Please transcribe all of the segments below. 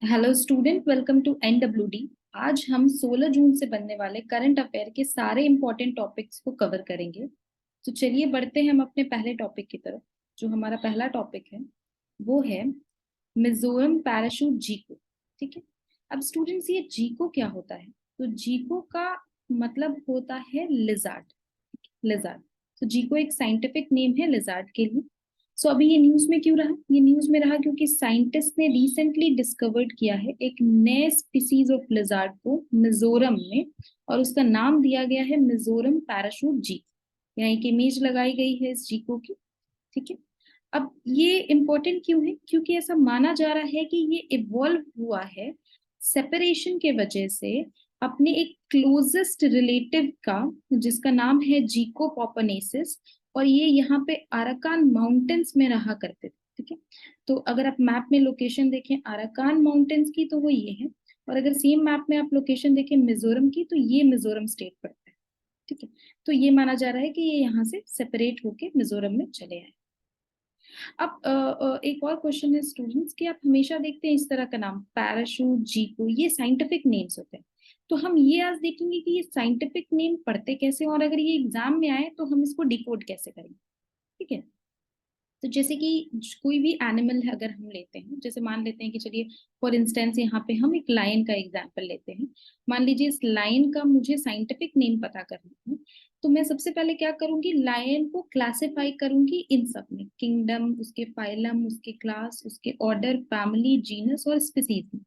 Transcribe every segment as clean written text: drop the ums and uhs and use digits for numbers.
Hello student, welcome to NWD. आज हम 16 जून से बनने वाले करंट अफेयर के सारे इंपॉर्टेंट टॉपिक्स को कवर करेंगे। तो चलिए बढ़ते हैं हम अपने पहले टॉपिक की तरफ। जो हमारा पहला टॉपिक है वो है मिजोरम पैराशूट जीको। ठीक है। अब स्टूडेंट्स, ये जीको क्या होता है? तो जीको का मतलब होता है लिजार्ड। लिजार्ड। तो जीको एक साइंटिफिक नेम है लिजार्ड के लिए। सो अभी ये न्यूज में क्यों रहा? ये न्यूज में रहा क्योंकि साइंटिस्ट ने रिसेंटली डिस्कवर्ड किया है एक नए स्पीसीज ऑफ लिजार्ड को मिजोरम में, और उसका नाम दिया गया है मिजोरम पैराशूट जी। यहाँ एक इमेज लगाई गई है इस जीको की। ठीक है। अब ये इंपॉर्टेंट क्यों है? क्योंकि ऐसा माना जा रहा है कि ये इवॉल्व हुआ है सेपरेशन के वजह से अपने एक क्लोजेस्ट रिलेटिव का, जिसका नाम है जीको पॉपनेसिस। और ये यहाँ पे अराकान माउंटेन्स में रहा करते थे। ठीक है। तो अगर आप मैप में लोकेशन देखें अराकान माउंटेन्स की तो वो ये है, और अगर सेम मैप में आप लोकेशन देखें मिजोरम की तो ये मिजोरम स्टेट पड़ता है। ठीक है। तो ये माना जा रहा है कि ये यहाँ से सेपरेट होके मिजोरम में चले आए। अब एक और क्वेश्चन है स्टूडेंट्स कि आप हमेशा देखते हैं इस तरह का नाम पैराशूट जीको, ये साइंटिफिक नेम्स होते हैं। तो हम ये आज देखेंगे कि ये साइंटिफिक नेम पढ़ते कैसे हैं, और अगर ये एग्जाम में आए तो हम इसको डिकोड कैसे करेंगे। ठीक है। तो जैसे कि कोई भी एनिमल है अगर हम लेते हैं, जैसे मान लेते हैं कि चलिए फॉर इंस्टेंस यहाँ पे हम एक लायन का एग्जाम्पल लेते हैं। मान लीजिए इस लायन का मुझे साइंटिफिक नेम पता करना है। तो मैं सबसे पहले क्या करूंगी, लायन को क्लासिफाई करूंगी इन सब में, किंगडम, उसके फाइलम, उसके क्लास, उसके ऑर्डर, फैमिली, जीनस और स्पीसीज में।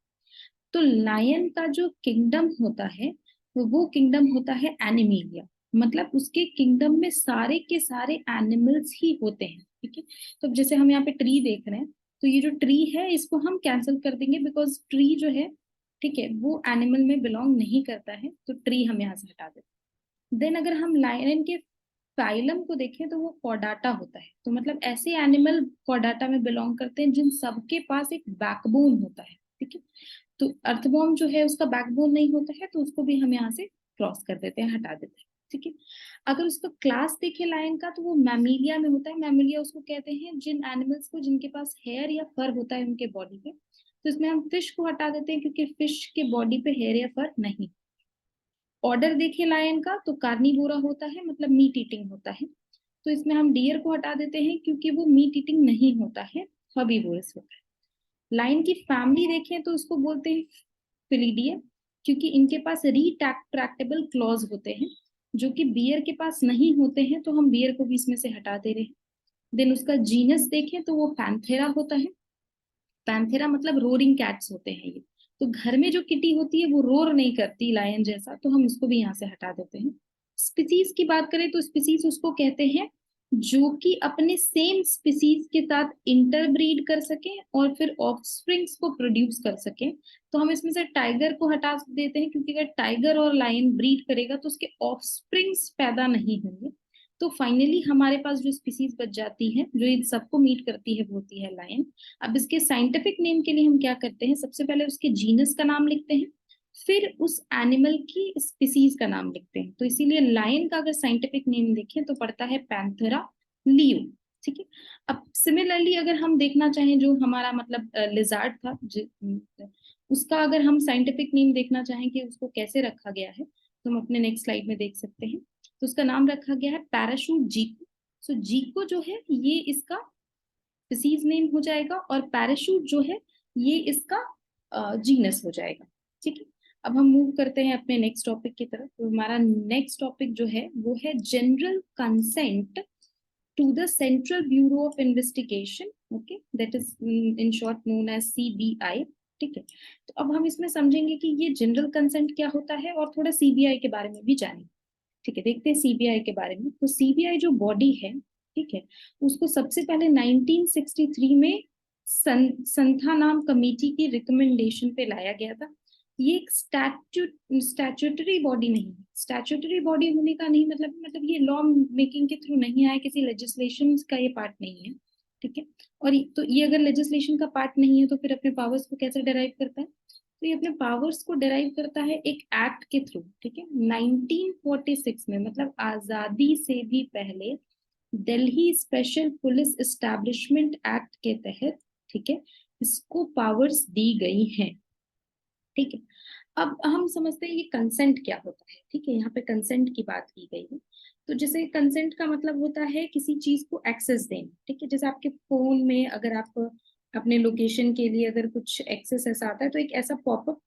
तो लायन का जो किंगडम होता है वो किंगडम होता है एनिमेलिया। मतलब उसके किंगडम में सारे के सारे एनिमल्स ही होते हैं। ठीक है। तो अब जैसे हम यहाँ पे ट्री देख रहे हैं, तो ये जो ट्री है इसको हम कैंसिल कर देंगे बिकॉज ट्री जो है, ठीक है, वो एनिमल में बिलोंग नहीं करता है, तो ट्री हम यहाँ से हटा देते हैं। देन अगर हम लायन के फाइलम को देखें तो वो कॉर्डाटा होता है। तो मतलब ऐसे एनिमल कॉर्डाटा में बिलोंग करते हैं जिन सबके पास एक बैकबोन होता है। ठीक है। तो अर्थवॉर्म जो है उसका बैकबोन नहीं होता है, तो उसको भी हम यहाँ से क्रॉस कर देते हैं, हटा देते हैं। ठीक है। अगर उसका क्लास देखे लायन का तो वो मैमिलिया में होता है। मैमिलिया उसको कहते हैं जिन एनिमल्स को जिनके पास हेयर या फर होता है उनके बॉडी पे। तो इसमें हम फिश को हटा देते हैं क्योंकि फिश के बॉडी पे हेयर या फर नहीं। ऑर्डर देखे लायन का तो कार्निवोरा होता है, मतलब मीट ईटिंग होता है। तो इसमें हम डियर को हटा देते हैं क्योंकि वो मीट ईटिंग नहीं होता है, हर्बीवोरस होता है। लाइन की फैमिली देखें तो उसको बोलते हैं फिलिडिए, क्योंकि इनके पास रिट्रैक्टेबल क्लॉज होते हैं जो कि बियर के पास नहीं होते हैं, तो हम बियर को भी इसमें से हटा दे रहे हैं। देन उसका जीनस देखें तो वो पैंथेरा होता है। पैंथेरा मतलब रोरिंग कैट्स होते हैं ये। तो घर में जो किटी होती है वो रोर नहीं करती लायन जैसा, तो हम इसको भी यहाँ से हटा देते हैं। स्पीसीज की बात करें तो स्पीसीज उसको कहते हैं जो कि अपने सेम स्पीसीज के साथ इंटरब्रीड कर सके और फिर ऑफस्प्रिंग्स को प्रोड्यूस कर सके। तो हम इसमें से टाइगर को हटा देते हैं क्योंकि अगर टाइगर और लायन ब्रीड करेगा तो उसके ऑफस्प्रिंग्स पैदा नहीं होंगे। तो फाइनली हमारे पास जो स्पीसीज बच जाती है जो इन सबको मीट करती है वो होती है लायन। अब इसके साइंटिफिक नेम के लिए हम क्या करते हैं, सबसे पहले उसके जीनस का नाम लिखते हैं, फिर उस एनिमल की स्पीसीज का नाम लिखते हैं। तो इसीलिए लायन का अगर साइंटिफिक नेम देखें तो पड़ता है पैंथेरा लियो। ठीक है। अब सिमिलरली अगर हम देखना चाहें जो हमारा मतलब लिजार्ड था उसका अगर हम साइंटिफिक नेम देखना चाहें कि उसको कैसे रखा गया है, तो हम अपने नेक्स्ट स्लाइड में देख सकते हैं। तो उसका नाम रखा गया है पैराशूट जीको। सो जीको जो है ये इसका डिसीज नेम हो जाएगा, और पैराशूट जो है ये इसका जीनस हो जाएगा। ठीक है। अब हम मूव करते हैं अपने नेक्स्ट टॉपिक की तरफ। तो हमारा नेक्स्ट टॉपिक जो है वो है general consent to the central bureau of investigation. Okay, that is in short known as CBI. ठीक है। तो अब हम इसमें समझेंगे कि ये जनरल कंसेंट क्या होता है और थोड़ा सीबीआई के बारे में भी जानेंगे। ठीक है, देखते हैं सीबीआई के बारे में। तो सीबीआई जो बॉडी है, ठीक है, उसको सबसे पहले 1963 में संथा नाम कमेटी की रिकमेंडेशन पे लाया गया था। ये एक स्टैट्यूटरी बॉडी नहीं है। स्टैट्यूटरी बॉडी होने का नहीं मतलब ये लॉ मेकिंग के थ्रू नहीं आया, किसी लेजिस्लेशन का ये पार्ट नहीं है। ठीक है। और तो ये अगर लेजिस्लेशन का पार्ट नहीं है तो फिर अपने पावर्स को कैसे डिराइव करता है? तो ये अपने पावर्स को डिराइव करता है एक एक्ट के थ्रू। ठीक है। 1946 में, मतलब आजादी से भी पहले, Delhi special police establishment act के तहत, ठीक है, इसको पावर्स दी गई हैं। ठीक है। अब हम समझते हैं ये कंसेंट क्या होता है। ठीक है, यहाँ पे कंसेंट की बात की गई है। तो जैसे कंसेंट का मतलब होता है किसी चीज को एक्सेस देना। ठीक है, जैसे आपके फोन में अगर आप अपने लोकेशन के लिए अगर कुछ एक्सेस ऐसा आता है तो एक ऐसा पॉपअप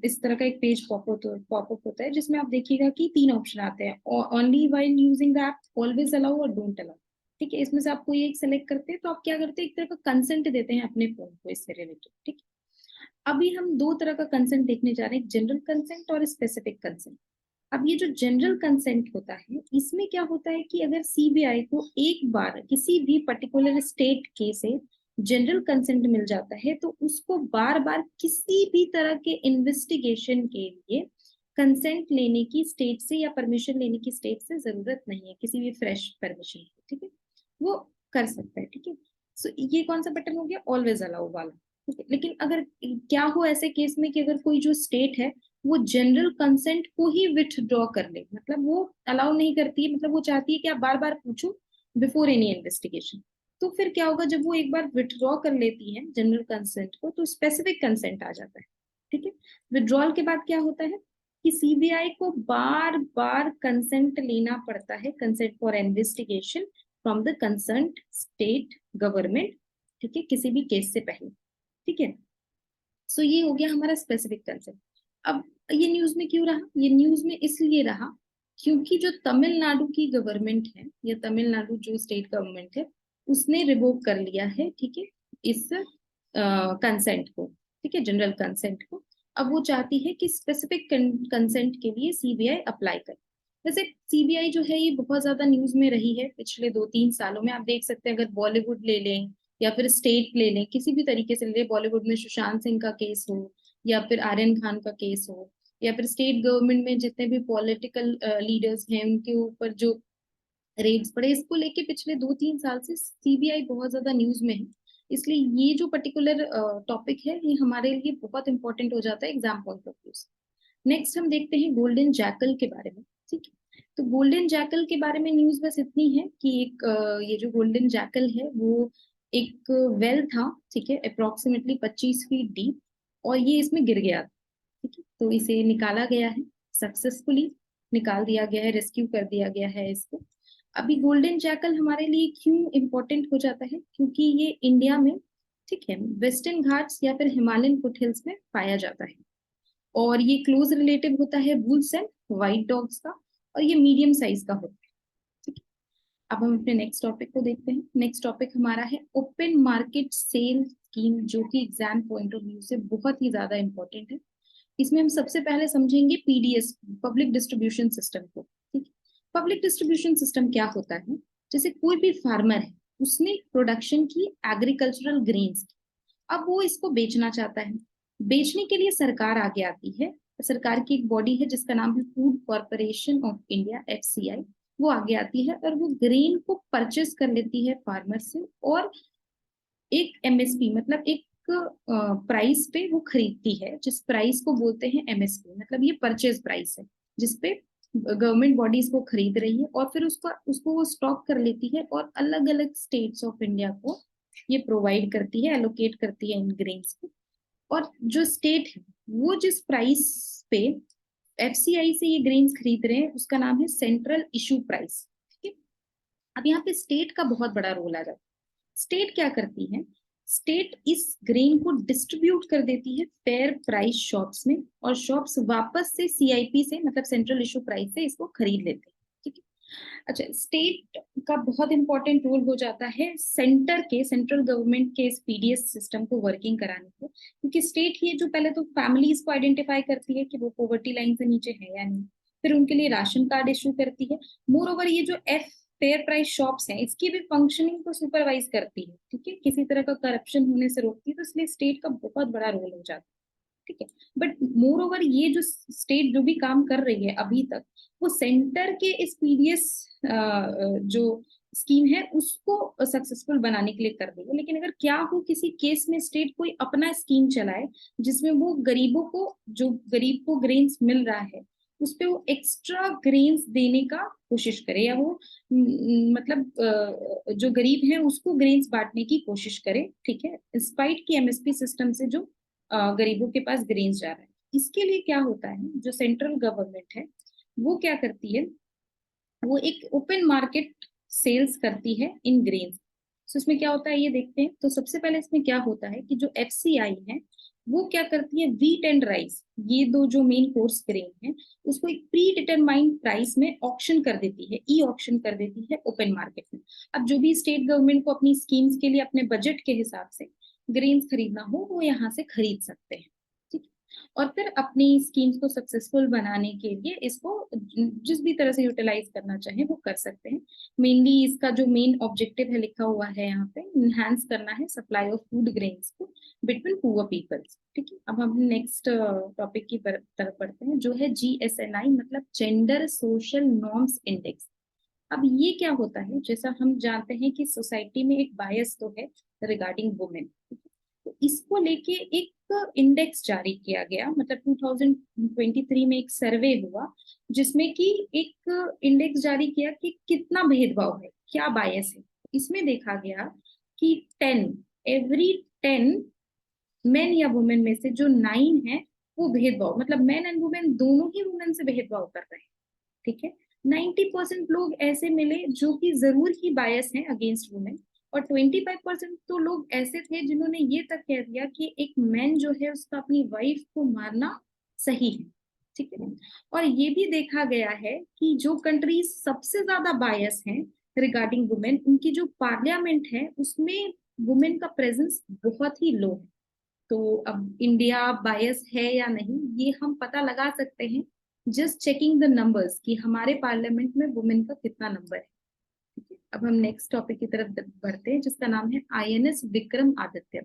इस तरह का एक पेज पॉपअप होता है जिसमें आप देखिएगा कि 3 ऑप्शन आते हैं, only while using the app, always allow और डोंट अलाउ। ठीक है, इसमें से आप कोई एक सेलेक्ट करते हैं तो आप क्या करते हैं, एक तरह का कंसेंट देते हैं अपने फोन को इससे रिलेटेड। ठीक है, अभी हम 2 तरह का कंसेंट देखने जा रहे हैं, जनरल कंसेंट और स्पेसिफिक कंसेंट। अब ये जो जनरल कंसेंट होता है इसमें क्या होता है कि अगर सीबीआई को एक बार किसी भी पर्टिकुलर स्टेट के से जनरल कंसेंट मिल जाता है तो उसको बार बार किसी भी तरह के इन्वेस्टिगेशन के लिए कंसेंट लेने की स्टेट से या परमिशन लेने की स्टेट से जरूरत नहीं है, किसी भी फ्रेश परमिशन की। ठीक है, वो कर सकता है। ठीक है, सो ये कौन सा बटन हो गया, ऑलवेज अलाउ वाला। ठीक है, लेकिन अगर क्या हो ऐसे केस में कि अगर कोई जो स्टेट है वो जनरल कंसेंट को ही विथड्रॉ कर ले, मतलब वो अलाउ नहीं करती है, मतलब वो चाहती है कि आप बार बार पूछो बिफोर एनी इन्वेस्टिगेशन, तो फिर क्या होगा, जब वो एक बार विथड्रॉ कर लेती है जनरल कंसेंट को तो स्पेसिफिक कंसेंट आ जाता है। ठीक है, विड्रॉल के बाद क्या होता है कि सीबीआई को बार बार कंसेंट लेना पड़ता है, consent for investigation from the concern state government. ठीक है, किसी भी केस से पहले। ठीक है, सो ये हो गया हमारा स्पेसिफिक कंसेंट। अब ये न्यूज में क्यों रहा, ये न्यूज में इसलिए रहा क्योंकि जो तमिलनाडु की गवर्नमेंट है या तमिलनाडु जो स्टेट गवर्नमेंट है उसने रिवोक कर लिया है। ठीक है, इस कंसेंट को। ठीक है, जनरल कंसेंट को। अब वो चाहती है कि स्पेसिफिक कंसेंट के लिए सीबीआई अप्लाई करे। वैसे सीबीआई जो है ये बहुत ज्यादा न्यूज में रही है पिछले 2-3 सालों में। आप देख सकते हैं, अगर बॉलीवुड ले लें या फिर स्टेट ले लें, किसी भी तरीके से ले लें, बॉलीवुड में सुशांत सिंह का केस हो या फिर आर्यन खान का केस हो या फिर स्टेट गवर्नमेंट में जितने भी पॉलिटिकल लीडर्स हैं उनके ऊपर जो रेड्स पड़े, इसको लेके पिछले 2-3 साल से सीबीआई बहुत ज्यादा न्यूज में है। इसलिए ये जो पर्टिकुलर टॉपिक है ये हमारे लिए बहुत इंपॉर्टेंट हो जाता है एग्जाम पॉइंट ऑफ व्यू से। नेक्स्ट हम देखते हैं गोल्डन जैकल के बारे में। ठीक है, तो गोल्डन जैकल के बारे में न्यूज बस इतनी है कि एक ये जो गोल्डन जैकल है वो एक वेल था। ठीक है, अप्रोक्सीमेटली 25 फीट डीप, और ये इसमें गिर गया था। ठीक है, तो इसे निकाला गया है, सक्सेसफुली निकाल दिया गया है, रेस्क्यू कर दिया गया है इसको। अभी गोल्डन जैकल हमारे लिए क्यों इम्पोर्टेंट हो जाता है, क्योंकि ये इंडिया में, ठीक है, वेस्टर्न घाट्स या फिर हिमालयन फुटहिल्स में पाया जाता है, और ये क्लोज रिलेटिव होता है वुल्स एंड व्हाइट डॉग्स का, और ये मीडियम साइज का होता है। ठीक है, अब हम अपने नेक्स्ट टॉपिक को देखते हैं। नेक्स्ट टॉपिक हमारा है ओपन मार्केट सेल स्कीम, जो कि एग्जाम पॉइंट ऑफ व्यू से बहुत ही ज्यादा इंपॉर्टेंट है। इसमें हम सबसे पहले समझेंगे पीडीएस, पब्लिक डिस्ट्रीब्यूशन सिस्टम को। ठीक है, पब्लिक डिस्ट्रीब्यूशन सिस्टम क्या होता है, जैसे कोई भी फार्मर है उसने प्रोडक्शन की एग्रीकल्चरल ग्रेन्स, अब वो इसको बेचना चाहता है। बेचने के लिए सरकार आगे आती है, सरकार की एक बॉडी है जिसका नाम है food corporation of India, FCI. वो आगे आती है और वो ग्रेन को परचेस कर लेती है फार्मर से, और एक एमएसपी मतलब एक प्राइस पे वो खरीदती है, जिस प्राइस को बोलते हैं एमएसपी, मतलब ये परचेज प्राइस है जिसपे गवर्नमेंट बॉडी इसको खरीद रही है, और फिर उसका उसको वो स्टॉक कर लेती है और अलग अलग स्टेट्स ऑफ इंडिया को ये प्रोवाइड करती है, एलोकेट करती है इन ग्रेन्स को। और जो स्टेट है वो जिस प्राइस पे एफसीआई से ये ग्रेन्स खरीद रहे हैं उसका नाम है सेंट्रल इशू प्राइस। ठीक है, अब यहाँ पे स्टेट का बहुत बड़ा रोल आ जाता है। स्टेट क्या करती है, स्टेट इस ग्रेन को डिस्ट्रीब्यूट कर देती है फेयर प्राइस शॉप्स में, और शॉप्स वापस से सीआईपी से मतलब सेंट्रल इशू प्राइस से इसको खरीद लेते हैं। ठीक है, अच्छा, स्टेट का बहुत इंपॉर्टेंट रोल हो जाता है सेंटर के, सेंट्रल गवर्नमेंट के इस पीडीएस सिस्टम को वर्किंग कराने को, क्योंकि स्टेट ही जो पहले तो फैमिलीज को आइडेंटिफाई करती है कि वो पॉवर्टी लाइन से नीचे है या नहीं, फिर उनके लिए राशन कार्ड इशू करती है। मोर ओवर ये जो एफ फेयर प्राइस शॉप्स हैं इसकी भी फंक्शनिंग को सुपरवाइज करती है। ठीक है, किसी तरह का करप्शन होने से रोकती है, तो इसलिए स्टेट का बहुत बड़ा रोल हो जाता है। ठीक है, बट मोर ओवर ये जो स्टेट जो भी काम कर रही है अभी तक, वो सेंटर के इस पीडीएस जो स्कीम है उसको सक्सेसफुल बनाने के लिए कर रही है। लेकिन अगर क्या हो किसी केस में स्टेट कोई अपना स्कीम चलाए जिसमें वो गरीबों को, जो गरीब को ग्रेन्स मिल रहा है उस पे वो एक्स्ट्रा ग्रेन्स देने का कोशिश करे, या वो मतलब जो गरीब है उसको ग्रेन्स बांटने की कोशिश करे। ठीक है, स्पाइट की एमएसपी सिस्टम से जो गरीबों के पास ग्रेन्स जा रहा है। इसके लिए क्या होता है, जो सेंट्रल गवर्नमेंट है वो क्या करती है, वो एक ओपन मार्केट सेल्स करती है इन ग्रेन्स। तो इसमें क्या होता है ये देखते हैं। तो सबसे पहले इसमें क्या होता है कि जो एफसीआई है वो क्या करती है, व्हीट एंड राइस, ये दो जो मेन कोर्स ग्रेन है, उसको एक प्री डिटरमाइंड प्राइस में ऑक्शन कर देती है, ई ऑक्शन कर देती है ओपन मार्केट में। अब जो भी स्टेट गवर्नमेंट को अपनी स्कीम्स के लिए अपने बजट के हिसाब से ग्रेन्स खरीदना हो वो यहाँ से खरीद सकते हैं, ठीक है। और फिर अपनी स्कीम्स को सक्सेसफुल बनाने के लिए इसको जिस भी तरह से यूटिलाइज करना चाहे वो कर सकते हैं। मेनली इसका जो मेन ऑब्जेक्टिव है लिखा हुआ है यहाँ पे, इनहांस करना है सप्लाई ऑफ फूड ग्रेन्स को बिटवीन पुअर पीपल्स, ठीक है। अब हम नेक्स्ट टॉपिक की तरफ बढ़ते हैं, जो है जीएसएनआई, मतलब जेंडर सोशल नॉर्म्स इंडेक्स। अब ये क्या होता है, जैसा हम जानते हैं कि सोसाइटी में एक बायस तो है रिगार्डिंग वुमेन, तो इसको लेके एक इंडेक्स जारी किया गया, मतलब 2023 में एक सर्वे हुआ जिसमें कि एक इंडेक्स जारी किया कि कितना भेदभाव है, क्या बायस है। इसमें देखा गया कि 10 मेन या वुमेन में से जो 9 है वो भेदभाव, मतलब मेन एंड वुमेन दोनों ही वुमेन से भेदभाव कर रहे हैं, ठीक है। 90% लोग ऐसे मिले जो कि जरूर ही बायस हैं अगेंस्ट वुमेन, और 25% तो लोग ऐसे थे जिन्होंने ये तक कह दिया कि एक मैन जो है उसका अपनी वाइफ को मारना सही है, ठीक है। और ये भी देखा गया है कि जो कंट्रीज सबसे ज्यादा बायस हैं रिगार्डिंग वुमेन, उनकी जो पार्लियामेंट है उसमें वुमेन का प्रेजेंस बहुत ही लो है। तो अब इंडिया बायस है या नहीं ये हम पता लगा सकते हैं जस्ट चेकिंग द नंबर्स कि हमारे पार्लियामेंट में वुमेन का कितना नंबर है, ठीक है। अब हम नेक्स्ट टॉपिक की तरफ बढ़ते हैं जिसका नाम है आईएनएस विक्रम आदित्य।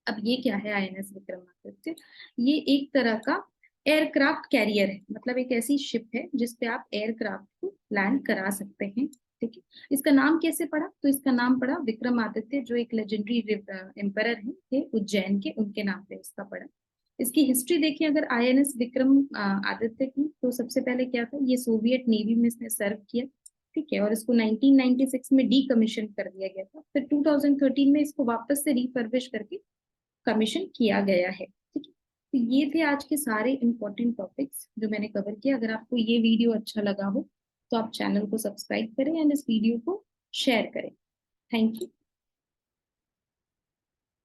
अब ये क्या है आईएनएस विक्रम आदित्य, ये एक तरह का एयरक्राफ्ट कैरियर है, मतलब एक ऐसी शिप है जिसपे आप एयरक्राफ्ट को लैंड करा सकते हैं, ठीक है। इसका नाम कैसे पड़ा, तो इसका नाम पड़ा विक्रमादित्य, जो एक लेजेंडरी एम्परर है थे उज्जैन के, उनके नाम पे इसका पड़ा। इसकी हिस्ट्री देखें अगर आईएनएस विक्रम आदित्य की, तो सबसे पहले क्या था, ये सोवियत नेवी में इसने सर्व किया, ठीक है। और इसको 1996 में डीकमीशन कर दिया गया था, फिर 2013 में इसको वापस से रिफर्बिश करके कमीशन किया गया है, ठीक है। तो ये थे आज के सारे इंपॉर्टेंट टॉपिक्स जो मैंने कवर किया। अगर आपको ये वीडियो अच्छा लगा हो तो आप चैनल को सब्सक्राइब करें एंड इस वीडियो को शेयर करें। Thank you.